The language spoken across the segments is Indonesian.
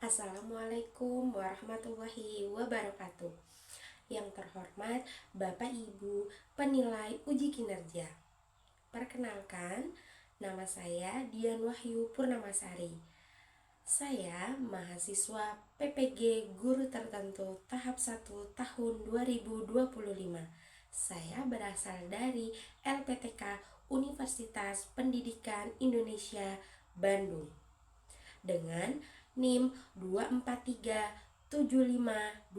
Assalamualaikum warahmatullahi wabarakatuh. Yang terhormat Bapak Ibu penilai uji kinerja. Perkenalkan, nama saya Dian Wahyu Purnamasari. Saya mahasiswa PPG Guru Tertentu tahap 1 tahun 2025. Saya berasal dari LPTK Universitas Pendidikan Indonesia Bandung dengan NIM 2437526.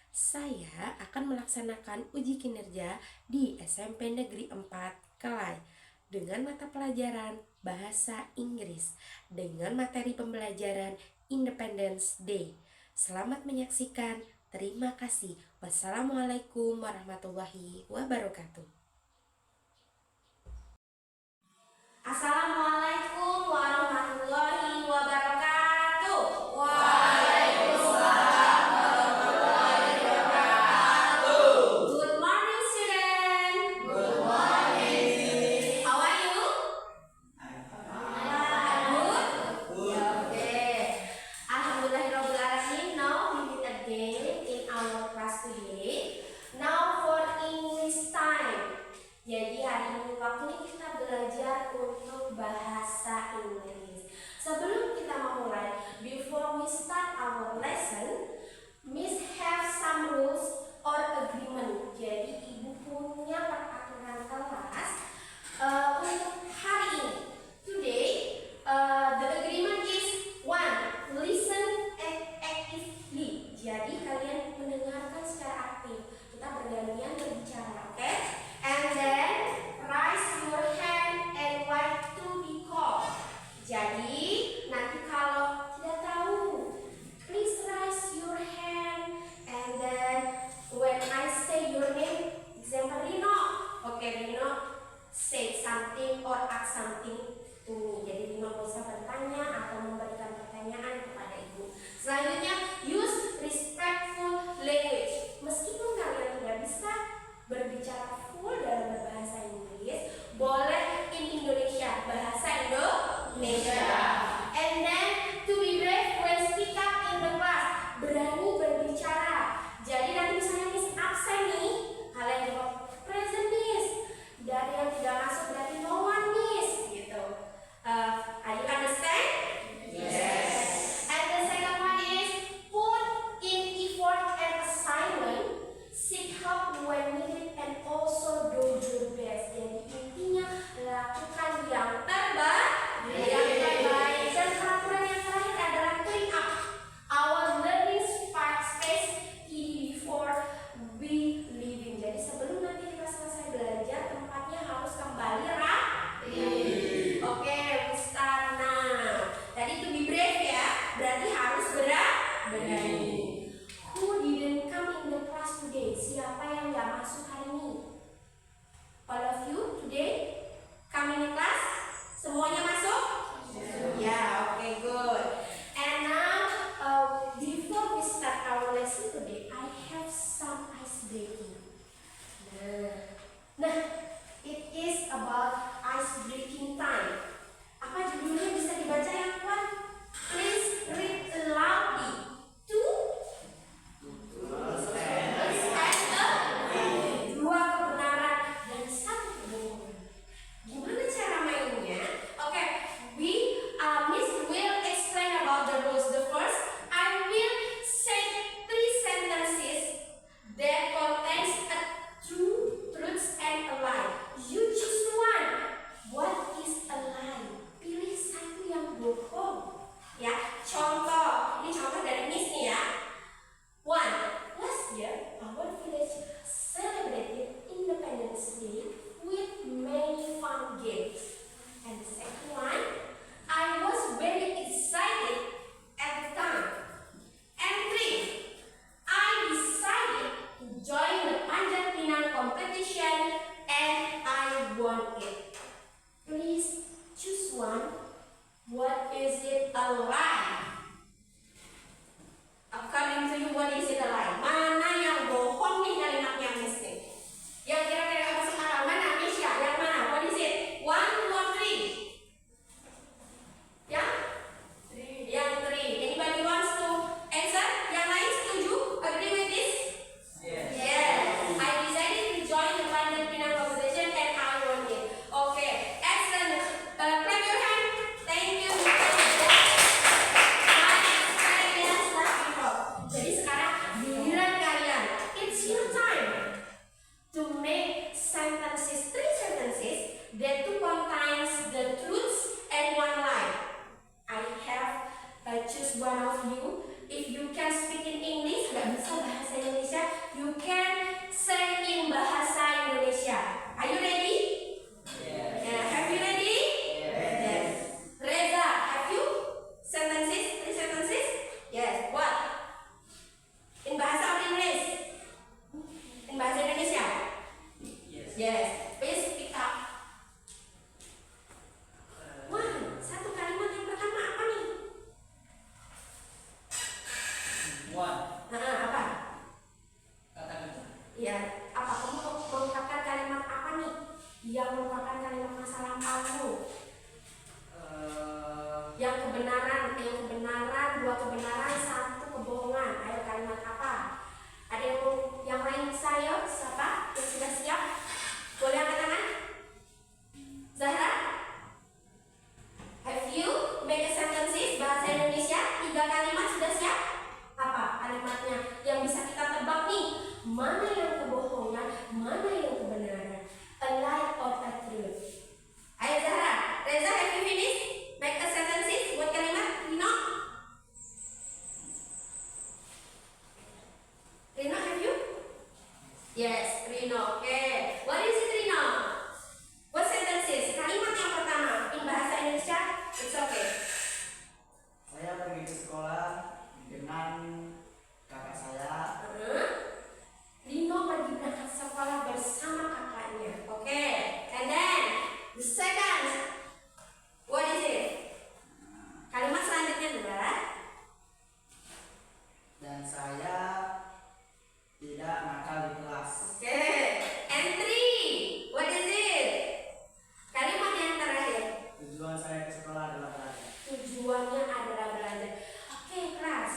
Saya akan melaksanakan uji kinerja di SMP Negeri 4 Kelai dengan mata pelajaran Bahasa Inggris dengan materi pembelajaran Independence Day. Selamat menyaksikan. Terima kasih. Wassalamualaikum warahmatullahi wabarakatuh. Assalamualaikum warahmatullahi wabarakatuh. Waalaikumsalam warahmatullahi wabarakatuh. Good morning, student. Good morning. How are you? I'm Good. good. Okay. Alhamdulillahirabbil alamin. Now we meet again in our class today. Now for English time. Jadi hari ini waktunya kita belajar untuk bahasa Inggris. Sebelum kita memulai, before we start our lesson, Miss have some rules or agreement. Jadi ibu punya peraturan kelas untuk hari ini. Today, the agreement is one, listen actively. Jadi kalian mendengarkan secara aktif. Kita bergantian berbicara, oke? And then raise your hand and wait to be called. Jadi nanti kalau tidak tahu, please raise your hand and then when I say your name, example Rino, okay Rino, say something or ask something to me. Jadi Rino bisa bertanya atau memberikan pertanyaan kepada ibu. Selanjutnya, use respectful language. Meskipun kalian tidak bisa berbicara full dalam berbahasa Inggris, boleh in Indonesia, bahasa Indonesia. And then to be brave when speak up in the class, berani berbicara. Jadi nanti misalnya Miss absen nih, kalian jawab present Miss. Dari yang tidak masuk berarti no one Miss, gitu. Are you understand? Yes. And the second one is put in effort and assignment, seek help when needed, and also do your best. Jadi intinya lakukan yang terbaik. Dan peraturan yang terakhir adalah clean up our learning space before we leaving. Jadi sebelum nanti kita selesai belajar, tempatnya harus kembali rapi. Oke, we start now. Tadi to be brave ya, berarti harus berani. Who didn't come in the class today? Siapa yang nggak masuk hari ini? All of you today come in the class? Semuanya masuk? Ya, oke, good. And now, before we start our lesson today, I have some ice breaking. Nah, it is about ice breaking time. Apa judulnya bisa dibaca yang kuat? Please read loudly. Dua kebenaran dan satu kebohongan. Gimana cara mainnya? Oke, Miss will explain about the rules. The first, I will say 3 sentences that contains a truth and a lie. You choose one. What is a lie? Pilih satu yang bohong. Ya, contoh. Ini contoh dari Miss nih ya. One, last year our village celebrated Independence Day with many fun games. And the second one, I was very excited at the time. And three, I decided to join the Panjat Pinang competition and I won it. Please choose one. What is it a lie? According to you, what is it a lie? Mana yang bohong nih kalimatnya Miss nih? Yang kira-kira gak masuk akal mana? Misha, yang mana? What is it? 1, 2, 3. Yang 3. Anybody want choose one of you. If you can speak in English, nggak bisa bahasa Indonesia, you can say in bahasa Indonesia. Are you ready? Yes. Yeah, have you ready? Yes. Reza, have you sentences? Three sentences? Yes. What? In bahasa or English? In bahasa Indonesia? Yes. Yes. Please speak up. Wah, satu kalimat yang pertama apa nih? One. Nah, apa? Kata kerja. Ya, apa kamu mengungkapkan kalimat apa nih? Yang merupakan kalimat masa lampaumu. Yang kebenaran, dua kebenaran, satu kebohongan. Ayo kalimat apa? Ada yang lain saya? Siapa? Yang sudah siap? Boleh angkat tangan? Zahra? Have you make a sentences bahasa Indonesia? 3 kalimat sudah siap? Apa kalimatnya? Yang bisa kita tebak nih. Mana yang kebohongan, mana yang kebenaran? A lie or a truth? Ayo Zahra, Reza, have you finished? Make a sentences buat kalimat Rino. Rino, have you? Yes, Rino. Okay. What is it, Rino? What sentences? Kalimat yang pertama in bahasa Indonesia. It's okay. Saya pergi ke sekolah dengan kakak saya. Rino pergi berangkat sekolah bersama kakaknya. Okay. And then the second, what is it? Kalimat selanjutnya adalah Dan saya tidak nakal di kelas. okay. And three, what is it? Kalimat yang terakhir. Tujuan saya ke sekolah adalah belajar. Tujuannya adalah belajar. Okay, class.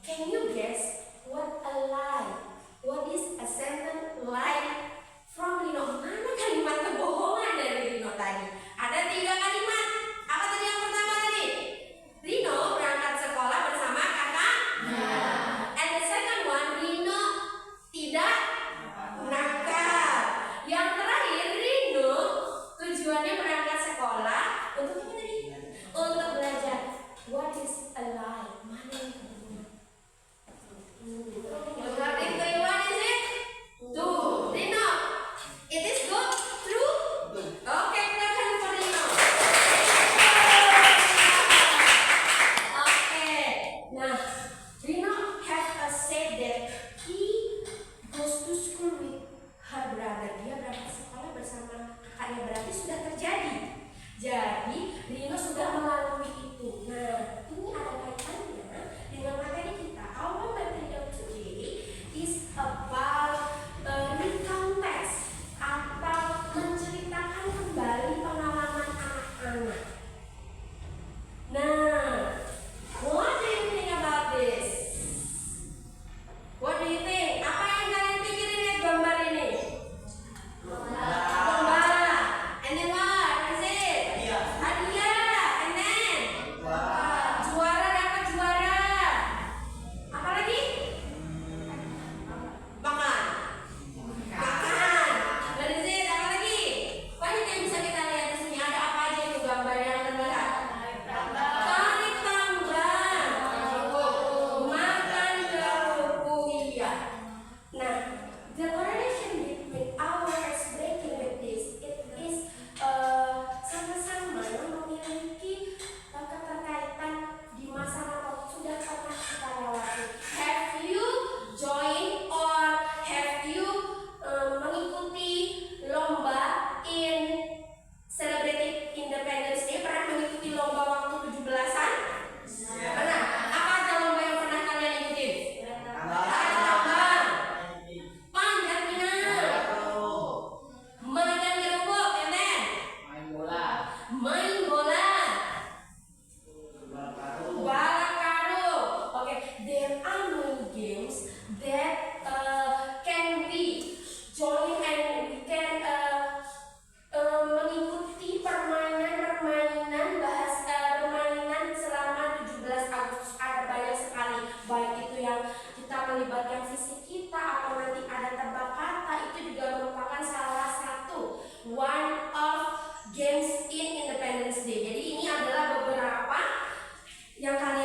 Can you guess what a lie? What is a sentence lie from Rino? Mana kalimat kebohongan dari Rino tadi? Ada 3 kalimat. Apa tadi yang pertama tadi? Rino berangkat sekolah bersama kakaknya. And the second one, Rino tidak nakal. Yang terakhir, Rino tujuannya berangkat sekolah untuk apa tadi? Untuk belajar. What is a lie? Mana yang kebohongan? According to you, what is it? Two. Rino, it is good? True? Okay, clap hands for Rino. Okay. Nah, Rino have said that he goes to school with her brother. Dia berangkat sekolah bersama kakaknya, berarti sudah terjadi. Jadi Rino sudah melalui itu. Nah, ini ada kaitannya dengan materi kita. Our materi of today is about recount text atau menceritakan kembali pengalaman anak-anak. Nah, what do you think about this? What do you think? Apa yang kalian pikirin lihat gambar ini? Lomba. And then what? What is it? Hadiah. And then juara, dapat juara. Apa lagi? Makan. Makan. What is it? Apa lagi? Banyak yang bisa kita lihat di sini. Ada apa aja itu gambar yang terlihat? Tarik tambang. Makan kerupuk. Iya. Nah, the correlation between our expression with this, it is sama-sama memiliki keterkaitan di masa lalu sudah pernah kita lewati. Have you join or have you mengikuti lomba in celebrating Independence Day? Pernah mengikuti lomba waktu 17-an? Pernah. Apa aja lomba yang pernah kalian ikutin? Tarik tambang, panjat pinang, makan kerupuk, and then Main bola. main bola, Balap karung. balap karung. Okay, there are many games that can be join and we can mengikuti permainan selama 17 Agustus. Ada banyak sekali, baik itu yang kita melibatkan fisik kita atau nanti ada tebak kata, itu juga merupakan salah satu one of games in Independence Day. Jadi ini adalah beberapa yang kalian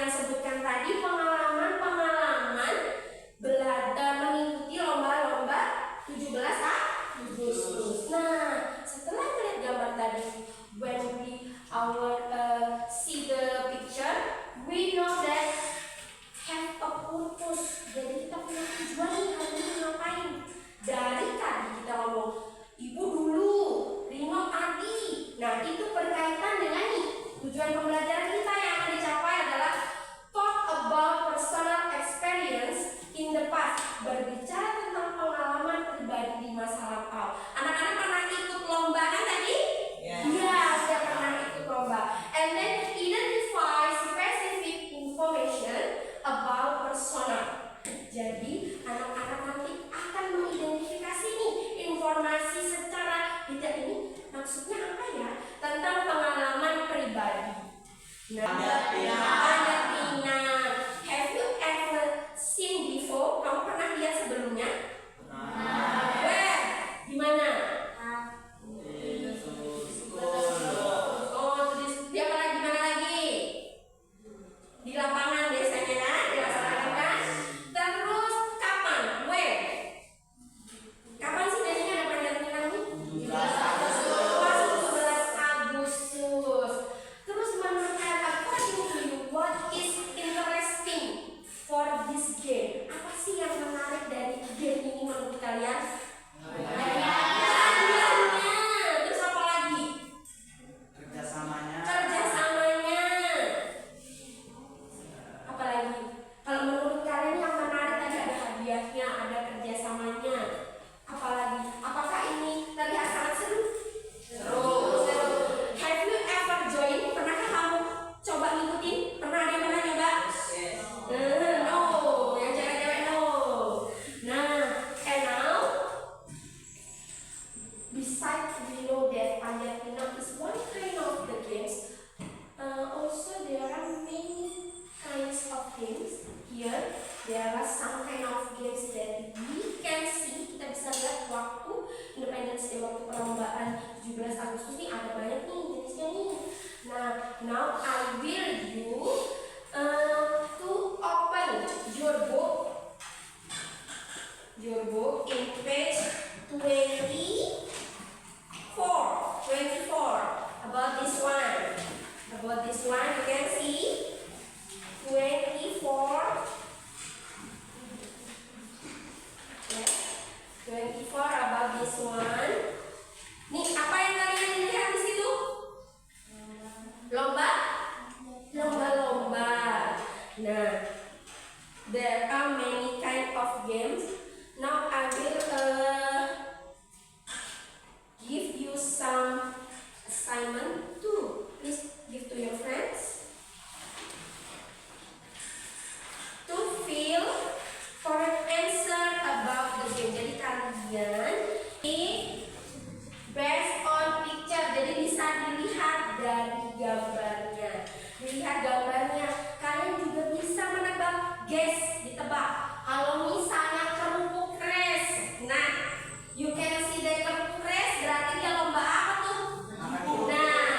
Di lapangan biasanya ya, dilaksanakan kan? Terus kapan? When? Kapan sih biasanya ada pelajaran renang nih? 17 Agustus. Terus menurut kalian, according to you, what is interesting for this game? Apa sih yang menarik dari game ini menurut kalian? Hadiahnya. Terus apa lagi? Kerjasamanya. Kerjasamanya. Apa lagi? Kalau menurut kalian yang menarik tadi ada hadiahnya, ada kerjasamanya. Apa lagi? Apakah ini terlihat sangat seru? Seru. Have you ever join? Pernahkah kamu coba ngikutin? Pernah ada yang pernah nyoba? No, yang cewek-cewek no. Nah, and now besides we know that panjat pinang is one kind of the games, also there are many kinds of games. Here there are some kind of games that we can see. Kita bisa lihat waktu Independence Day, waktu perlombaan 17 Agustus nih ada banyak nih jenisnya nih. Nah, now I will you to open your book in page 24 about this one you can see 24 about this one. Nih, apa yang kalian lihat di situ? Lomba. Nah, there are many kind of games. Now I will give you some assignment too. Please give to your friends to fill correct answer about the game. Jadi kalian ini based on picture, jadi bisa dilihat dari gambarnya. Kalian juga bisa menebak, guess, ditebak. Kalau misalnya kerupuk kres, nah, you can see that kerupuk kres berarti dia lomba apa tuh? Nah,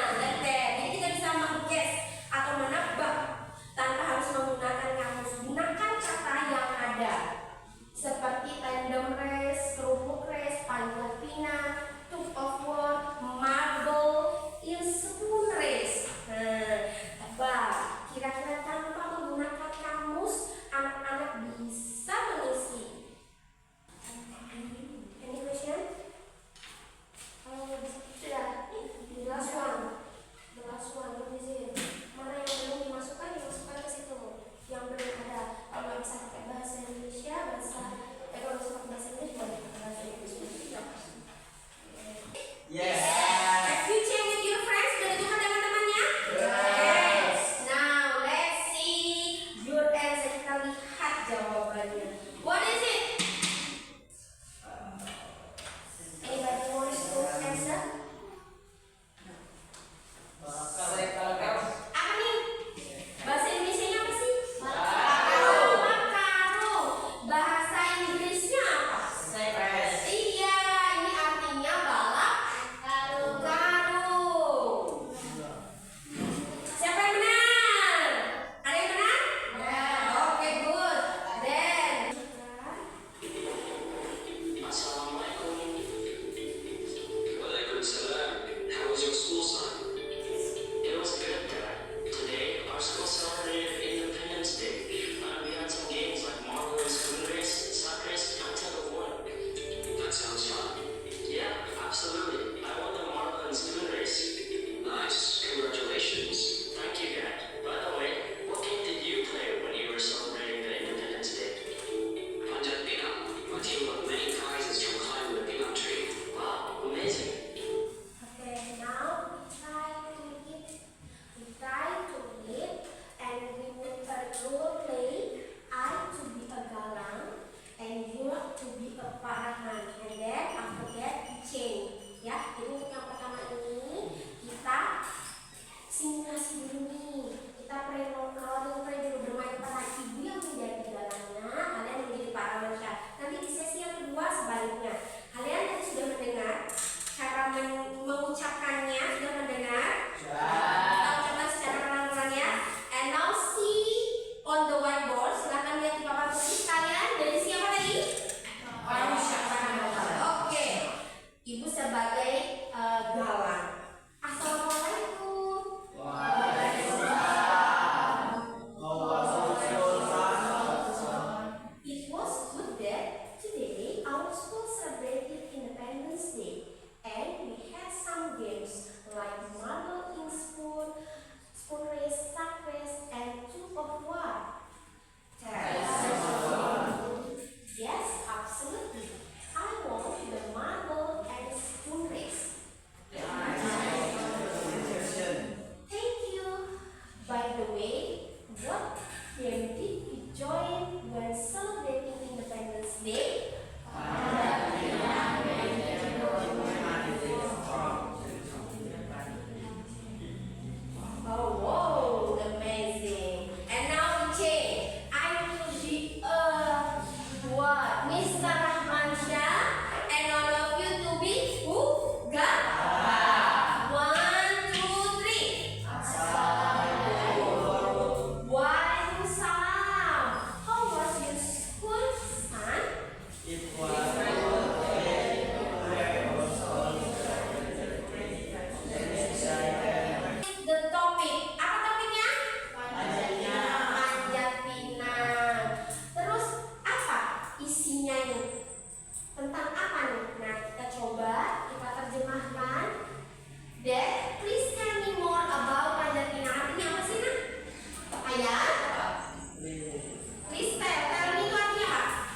Ayah, please tell me itu artinya apa?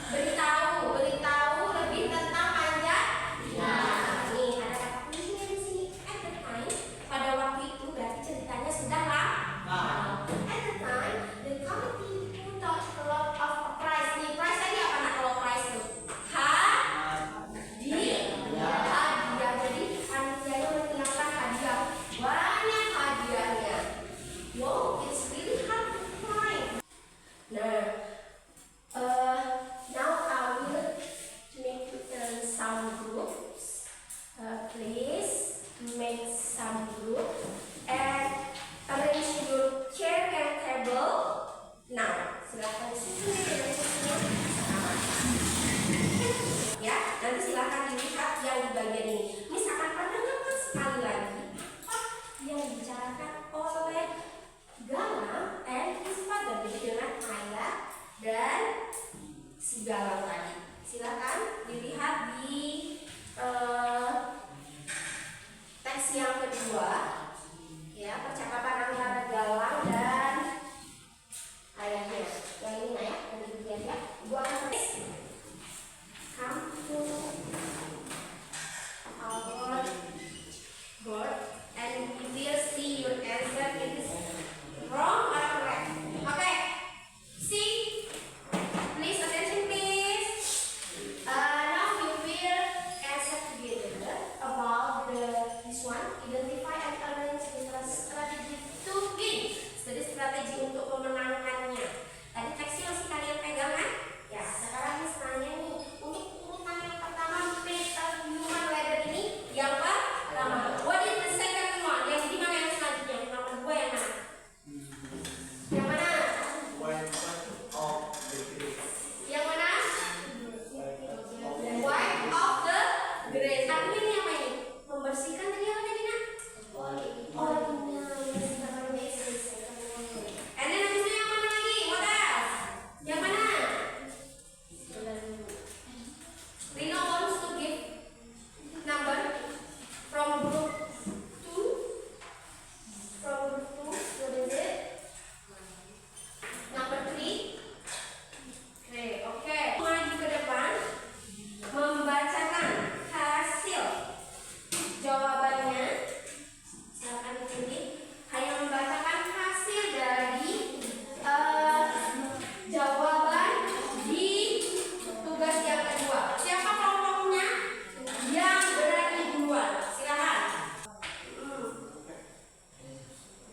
Beritahu lebih tentang panjat. Nah, nih ada kata kuncinya di sini. At the time, pada waktu itu berarti ceritanya sudah lama. At the time, the committee put out a lot of prize. Nih, prize tadi apa nak kalau prize itu? Hadiah. Jadi panitianya menyiapkan hadiah. Banyak hadiahnya. Wow, it's really hard to find. Nah, now I will make some groups. Please make some group and arrange your chair and table. Now, silakan susun arrange-nya sama. Ya, nanti silakan dilihat yang di bagian ini. Miss akan perdengarkan sekali lagi apa yang dibicarakan oleh Galang and his father, jadi dengan ayah dan si Galang tadi. Silakan dilihat di teks yang kedua, ya, percakapan antara Galang dan ayahnya. Yang ini ya, nanti dilihat ya. Ibu akan tulis. Come to our board and we will see your answer. It is wrong or correct? Okay. See, please attention, please. Now we will answer together about this one. Identify and arrange the strategy to win. Jadi strategi untuk memenangkannya. Tadi teksnya masih kalian pegang kan? Ya, sekarang Miss nanya nih, untuk urutan yang pertama make a human ladder ini yang pertama. What is the second one? Yang di mana yang selanjutnya? Yang nomor 2 yang mana? Yang mana? Yang mana? Wipe off the grace. Artinya ini apa ini? Membersihkan tadi apa tadi nak? Oh, membersihkan grace. And then habis itu yang mana lagi? What else? Yang mana? Rino wants to give number from group 2. From group 2, what is it? Number 3. Oke. Maju ke depan, membacakan hasil jawabannya. Silakan dipilih. Hanya membacakan hasil dari jawaban di tugas yang kedua. Siapa kelompoknya yang berani duluan? Silakan.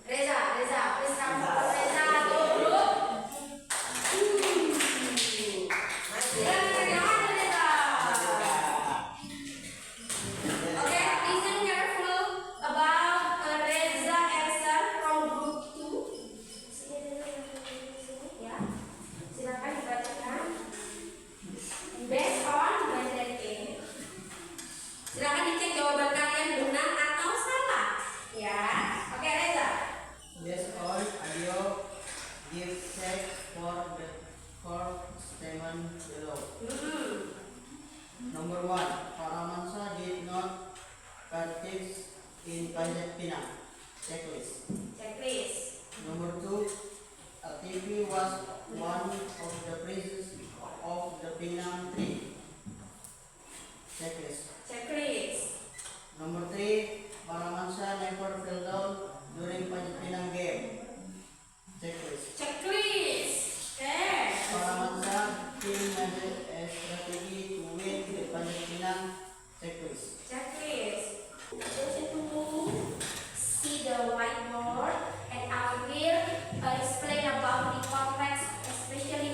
Reza, please come forward. Reza, go group. Silakan jangan Reza. Okay, listen careful about Reza answer from group 2. Ya, silakan dibacakan. Based on belajar ini. Silakan dicek jawaban kalian benar atau salah. Ya, oke Reza. Yes, all audio give text for the fourth statement below. Number 1, Paramansa did not participate in Panjat Pinang checklist. Checklist. Number 2, TV was one of the prizes of the Pinang tree checklist. Checklist. Number 3, Paramansa never fell down during Panjat Pinang game checklist. Checklist. Okay. Paramansa team has a strategy to win the Panjat Pinang checklist. Checklist. Attention to me. See the whiteboard, and I will explain about the context, especially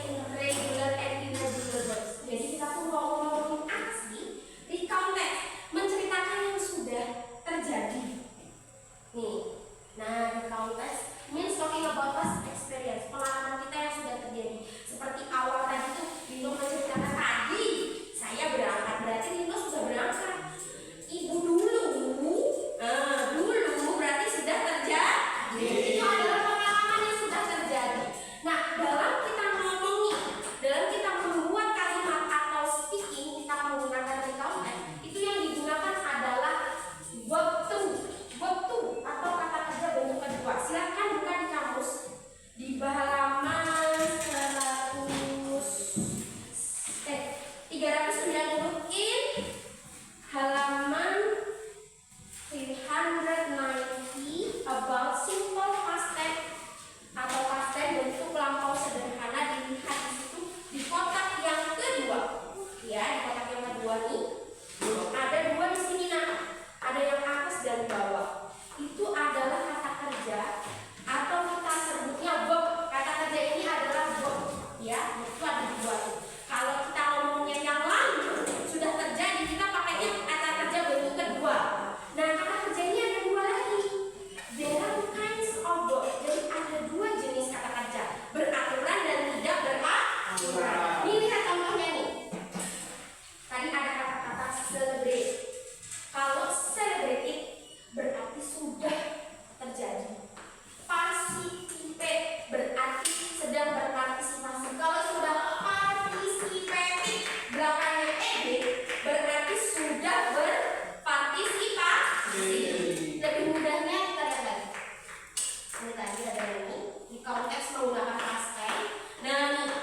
menggunakan past tense. Nah nih,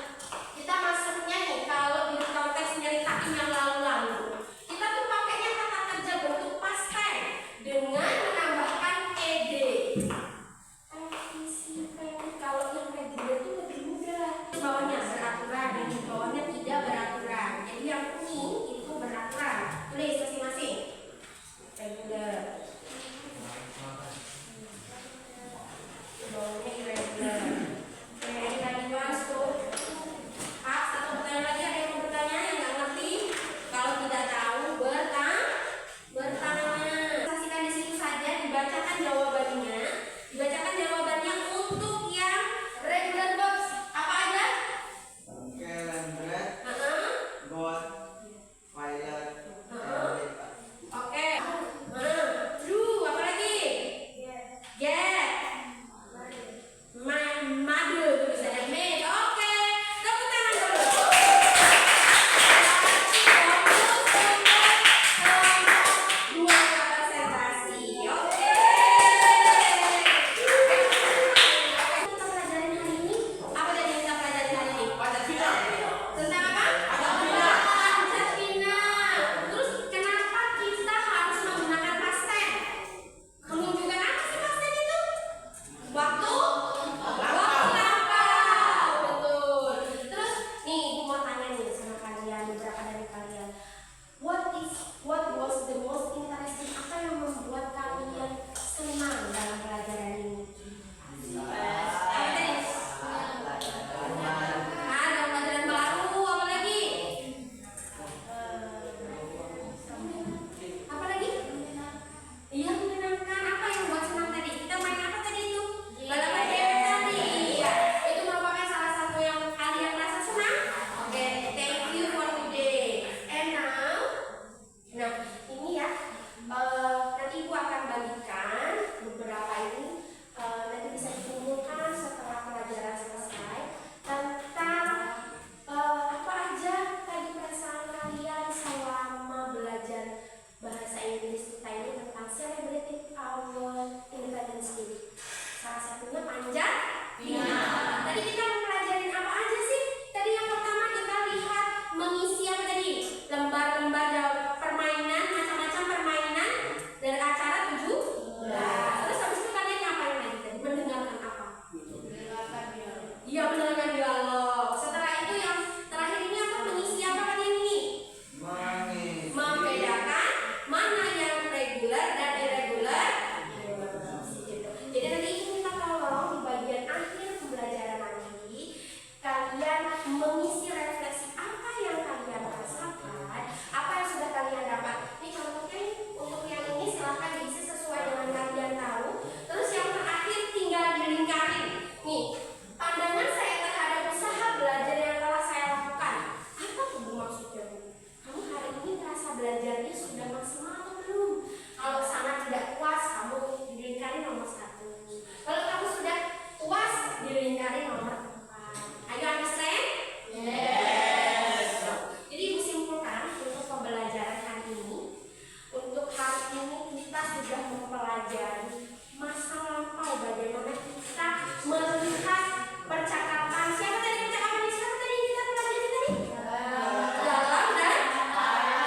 kita masuknya nih kalau di konteks nyeritain yang lalu-lalu, kita tuh pakainya kata kerja bentuk past tense dengan menambahkan ed. Kalau yang reguler itu lebih mudah. Di bawahnya beraturan dan di bawahnya tidak beraturan. Jadi yang kuning itu beraturan. Tulis masing-masing. Reguler. Di bawahnya irregular. Oke, tadi mas tuh. Pak, satu pertanyaan lagi, ada yang mau bertanya yang nggak ngerti? Kalau tidak tahu bertanya. Saksikan di situ saja, dibacakan jawabannya. Dibacakan jawabannya untuk yang regular verbs. Apa aja? Calendar, got, pilot, Oke. Do, apa lagi? Get. My mother, itu bisa ada made. Oke. Tepuk tangan dulu. Dua presentasi. Oke. Kita pelajarin hari ini. Apa tadi yang kita pelajari hari ini? Tentang apa? Pajak pindah. Terus kenapa kita harus menggunakan past tense? Menunjukkan apa sih past tense itu? Waktu lampau. Betul. Terus nih, Ibu mau tanya nih sama kalian, beberapa dari kalian. What was the most interesting? Apa yang membuat kalian senang dalam pelajaran ini? Apa tadi? Ada pelajaran baru, apa lagi? Apa lagi? Iya, menyenangkan. Apa yang buat senang tadi? Kita main apa tadi itu? Balapan dewek tadi. Iya, itu merupakan salah satu yang kalian rasa senang. Oke, thank you for today. And now, nah ini ya, nanti Ibu akan bagikan beberapa ini. Nanti bisa dikumpulkan setelah pelajaran selesai tentang apa aja tadi perasaan kalian selama belajar bahasa Inggris kita ini tentang celebrating our Independence Day. Salah satunya panjat pinang. Tadi kita mempelajari apa aja sih? Tadi yang pertama kita lihat mengisi apa tadi? Lembar-lembar permainan, macam-macam permainan dari acara 17. Terus habis itu kalian ngapain lagi tadi? Mendengarkan apa? Iya, mendengarkan dialog. Setelah itu yang terakhir ini apa? Mengisi apa kalian ini? Membedakan mana yang reguler dan irregular. Jadi nanti itu minta tolong di bagian akhir pembelajaran nanti kalian mengisi refleksi apa yang kalian rasakan, apa yang sudah kalian dapat. Ini contohnya untuk yang ini silahkan diisi sesuai dengan kalian tahu. Terus yang terakhir tinggal dilingkarin. Nih, pandangan saya terhadap usaha belajar yang telah saya lakukan. Apa tuh Bu maksudnya Bu? Kamu hari ini merasa belajarnya sudah maksimal atau belum? Kalau sangat tidak puas, kamu dilingkarin nomor 1. Kalau kamu sudah puas, dilingkarin nomor 4. Ayo understand? Yes. Jadi Ibu simpulkan untuk pembelajaran hari ini. Untuk hari ini kita sudah mempelajari masa lampau, bagaimana kita melihat percakapan. Siapa tadi percakapan? Siapa tadi yang kita pelajari tadi? Dalam dan anak-anak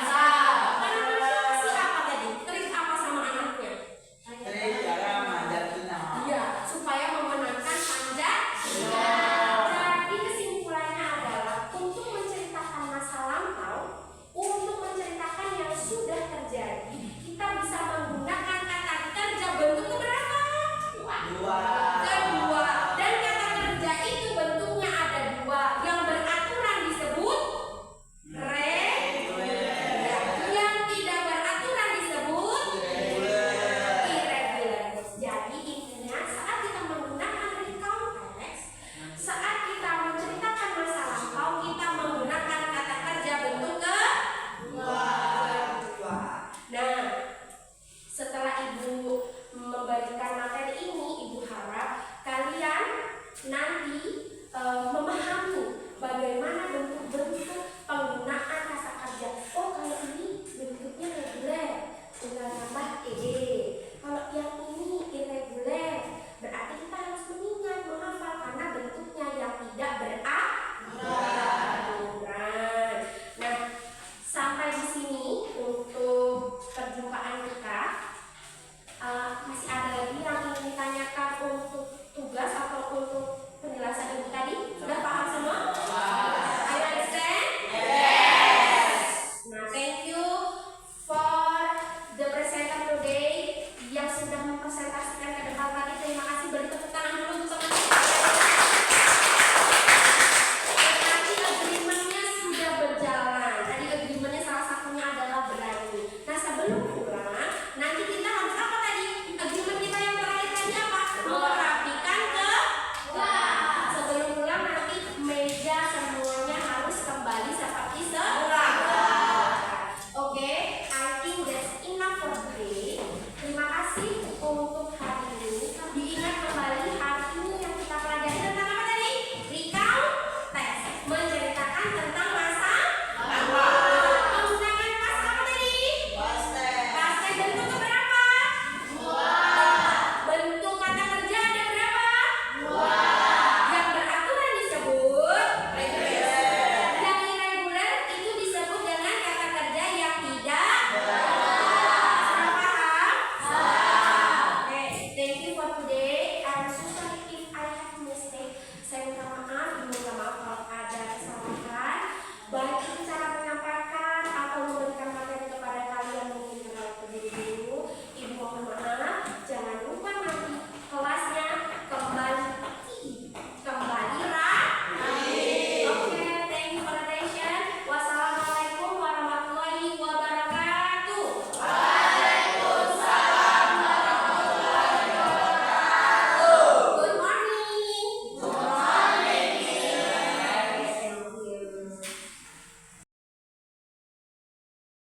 si apa tadi? Trik apa sama anaknya? cara manjat pinang. Iya, supaya memenangkan panjat. Jadi kesimpulannya adalah untuk menceritakan masa lampau, untuk menceritakan yang sudah terjadi, kita bisa menggunakan kata kerja bentuk keberapa? Dua. Kedua. Dan kata kerja itu bentuknya ada 2. Yang beraturan disebut reguler. Yang tidak beraturan disebut irregular. Jadi intinya saat kita menggunakan recount text, saat kita menceritakan masa lampau, kita menggunakan kata kerja bentuk kedua. Nah, setelah Ibu memberikan materi ini, Ibu harap kalian nanti memahami bagaimana